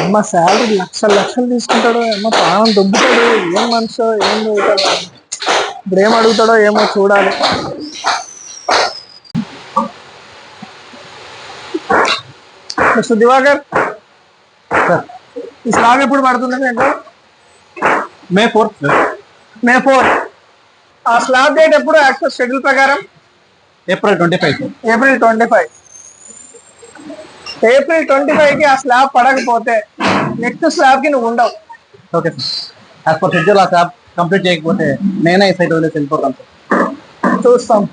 అమ్మ శాలరీ లక్షలు లక్షలు తీసుకుంటాడు, అమ్మ ప్రాణం దొబ్బుతాడు. ఏం మనిషో ఏం అవుతాడో, ఇప్పుడు ఏం అడుగుతాడో ఏమో చూడాలి. మిస్టర్ దివాకర్ సార్, ఈ స్లాబ్ ఎప్పుడు పడుతుంది మీకు? మే 4th సార్. మే 4. ఆ స్లాబ్ డేట్ ఎప్పుడు యాక్చువల్ షెడ్యూల్ ప్రకారం? April 25 sir. ఏప్రిల్ 25. ఏప్రిల్ 25కి ఆ స్లాబ్ పడకపోతే నెక్స్ట్ స్లాబ్ కి నువ్వు ఉండవు. Okay sir. As per schedule ఆ స్లాబ్ కంప్లీట్ చేయకపోతే నేనే ఈ సైట్ వదిలేసి వెళ్ళిపోతాను సార్. చూస్తాం.